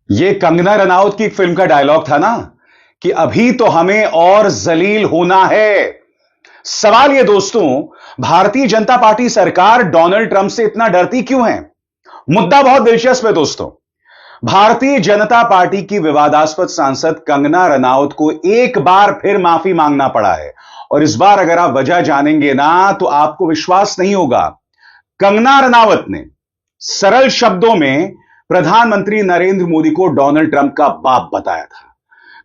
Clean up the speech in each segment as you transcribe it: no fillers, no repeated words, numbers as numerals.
ये कंगना रनावत की एक फिल्म का डायलॉग था ना कि अभी तो हमें और जलील होना है। सवाल ये दोस्तों, भारतीय जनता पार्टी सरकार डोनाल्ड ट्रंप से इतना डरती क्यों है? मुद्दा बहुत दिलचस्प है दोस्तों। भारतीय जनता पार्टी की विवादास्पद सांसद कंगना रनावत को एक बार फिर माफी मांगना पड़ा है और इस बार अगर आप वजह जानेंगे ना तो आपको विश्वास नहीं होगा। कंगना रनावत ने सरल शब्दों में प्रधानमंत्री नरेंद्र मोदी को डोनाल्ड ट्रंप का बाप बताया था।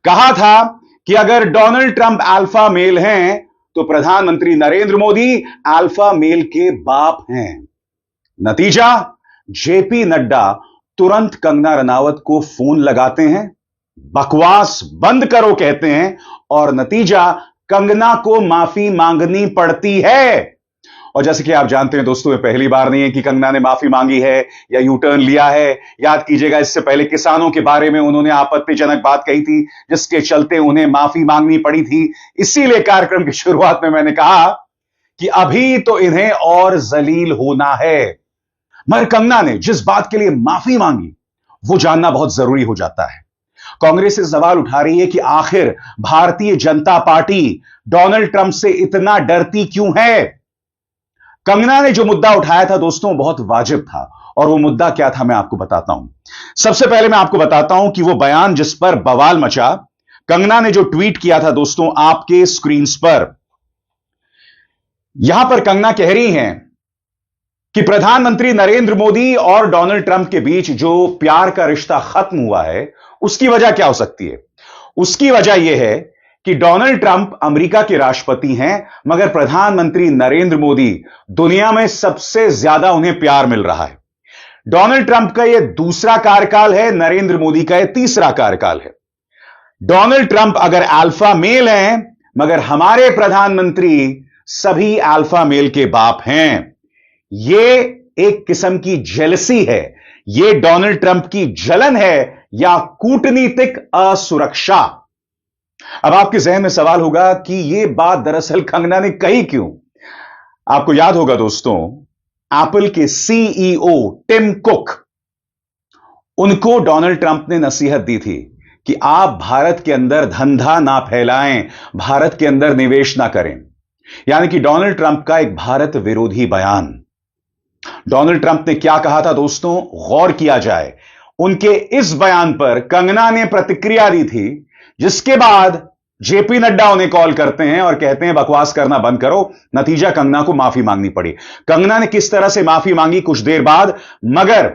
कहा था कि अगर डोनाल्ड ट्रंप अल्फा मेल हैं तो प्रधानमंत्री नरेंद्र मोदी अल्फा मेल के बाप हैं। नतीजा, जेपी नड्डा तुरंत कंगना रनावत को फोन लगाते हैं, बकवास बंद करो कहते हैं और नतीजा कंगना को माफी मांगनी पड़ती है। और जैसे कि आप जानते हैं दोस्तों, ये पहली बार नहीं है कि कंगना ने माफी मांगी है या यू टर्न लिया है। याद कीजिएगा, इससे पहले किसानों के बारे में उन्होंने आपत्तिजनक बात कही थी जिसके चलते उन्हें माफी मांगनी पड़ी थी। इसीलिए कार्यक्रम की शुरुआत में मैंने कहा कि अभी तो इन्हें और जलील होना है। मगर कंगना ने जिस बात के लिए माफी मांगी वो जानना बहुत जरूरी हो जाता है। कांग्रेस से सवाल उठा रही है कि आखिर Bharatiya Janata party Donald Trump से इतना डरती क्यों है? कंगना ने जो मुद्दा उठाया था दोस्तों बहुत वाजिब था और वो मुद्दा क्या था मैं आपको बताता हूं। सबसे पहले मैं आपको बताता हूं कि वो बयान जिस पर बवाल मचा, कंगना ने जो ट्वीट किया था दोस्तों आपके स्क्रीन पर। यहां पर कंगना कह रही हैं कि प्रधानमंत्री नरेंद्र मोदी और डोनाल्ड ट्रंप के बीच जो प्यार का रिश्ता खत्म हुआ है उसकी वजह क्या हो सकती है? उसकी वजह यह है कि डोनाल्ड ट्रंप अमेरिका के राष्ट्रपति हैं मगर प्रधानमंत्री नरेंद्र मोदी दुनिया में सबसे ज्यादा उन्हें प्यार मिल रहा है। डोनाल्ड ट्रंप का यह दूसरा कार्यकाल है, नरेंद्र मोदी का यह तीसरा कार्यकाल है। डोनाल्ड ट्रंप अगर अल्फा मेल हैं मगर हमारे प्रधानमंत्री सभी अल्फा मेल के बाप हैं। यह एक किस्म की जेलसी है, यह डोनाल्ड ट्रंप की जलन है या कूटनीतिक असुरक्षा। अब आपके जहन में सवाल होगा कि यह बात दरअसल कंगना ने कही क्यों? आपको याद होगा दोस्तों, एप्पल के सीईओ टिम कुक, उनको डोनाल्ड ट्रंप ने नसीहत दी थी कि आप भारत के अंदर धंधा ना फैलाएं, भारत के अंदर निवेश ना करें। यानी कि डोनाल्ड ट्रंप का एक भारत विरोधी बयान। डोनाल्ड ट्रंप ने क्या कहा था दोस्तों, गौर किया जाए। उनके इस बयान पर कंगना ने प्रतिक्रिया दी थी, जिसके बाद जेपी नड्डा उन्हें कॉल करते हैं और कहते हैं बकवास करना बंद करो। नतीजा, कंगना को माफी मांगनी पड़ी। कंगना ने किस तरह से माफी मांगी कुछ देर बाद, मगर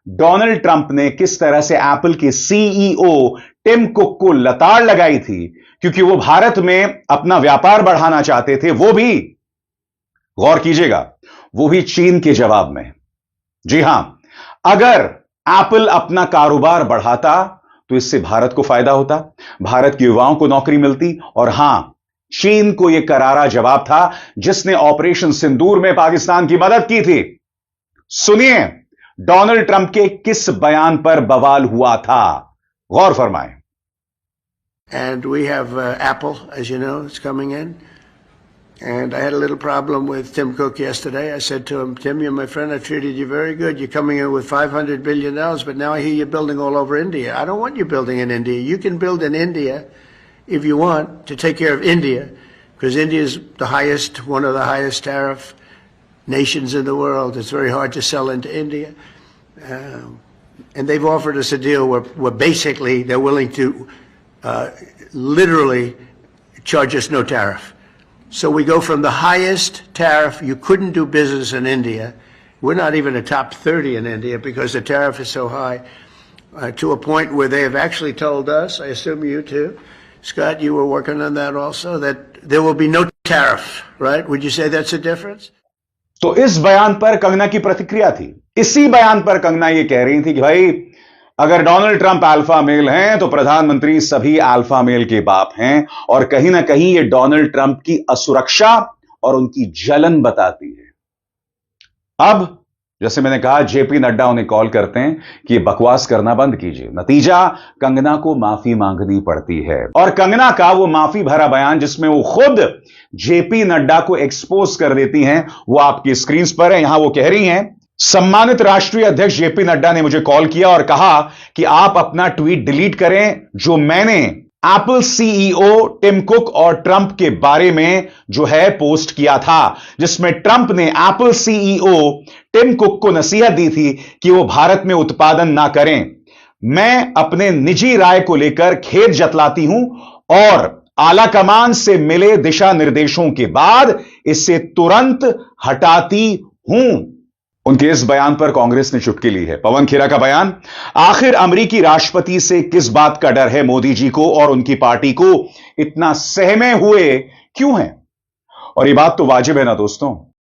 डोनाल्ड ट्रंप ने किस तरह से एप्पल के सीईओ टिम कुक को लताड़ लगाई थी क्योंकि वो भारत में अपना व्यापार बढ़ाना चाहते थे, वो भी, गौर कीजिएगा, वो भी चीन के जवाब में। जी हां, अगर एप्पल अपना कारोबार बढ़ाता तो इससे भारत को फायदा होता, भारत के युवाओं को नौकरी मिलती और हां, चीन को यह करारा जवाब था जिसने ऑपरेशन सिंदूर में पाकिस्तान की मदद की थी। सुनिए डोनाल्ड ट्रंप के किस बयान पर बवाल हुआ था, गौर फरमाएं। And we have Apple, as you know, it's coming in. And I had a little problem with Tim Cook yesterday. I said to him, Tim, you're my friend. I treated you very good. You're coming in with $500 billion, but now I hear you're building all over India. I don't want you building in India. You can build in India if you want to take care of India, because India is the highest, one of the highest tariff nations in the world. It's very hard to sell into India. And they've offered us a deal where basically they're willing to literally charge us no tariff. So we go from the highest tariff, you couldn't do business in India. We're not even a top 30 in India because the tariff is so high, to a point where they have actually told us, I assume you too, Scott, you were working on that also, that there will be no tariff, right? Would you say that's a difference? तो इस बयान पर कंगना की प्रतिक्रिया थी। इसी बयान पर कंगना यह कह रही थी कि भाई अगर डोनाल्ड ट्रंप अल्फा मेल हैं तो प्रधानमंत्री सभी अल्फा मेल के बाप हैं और कहीं ना कहीं ये डोनाल्ड ट्रंप की असुरक्षा और उनकी जलन बताती है। अब जैसे मैंने कहा, जेपी नड्डा उन्हें कॉल करते हैं कि बकवास करना बंद कीजिए। नतीजा, कंगना को माफी मांगनी पड़ती है और कंगना का वो माफी भरा बयान जिसमें वो खुद जेपी नड्डा को एक्सपोज कर देती हैं, वो आपकी स्क्रीन पर है। यहां वो कह रही हैं, सम्मानित राष्ट्रीय अध्यक्ष जेपी नड्डा ने मुझे कॉल किया और कहा कि आप अपना ट्वीट डिलीट करें जो मैंने एप्पल सीईओ टिम कुक और ट्रंप के बारे में जो है पोस्ट किया था, जिसमें ट्रंप ने एप्पल सीईओ टिम कुक को नसीहत दी थी कि वो भारत में उत्पादन ना करें। मैं अपने निजी राय को लेकर खेद जतलाती हूं और आलाकमान से मिले दिशा निर्देशों के बाद इसे तुरंत हटाती हूं। उनके इस बयान पर कांग्रेस ने चुटकी ली है। पवन खेरा का बयान, आखिर अमेरिकी राष्ट्रपति से किस बात का डर है मोदी जी को और उनकी पार्टी को, इतना सहमे हुए क्यों हैं? और ये बात तो वाजिब है ना दोस्तों।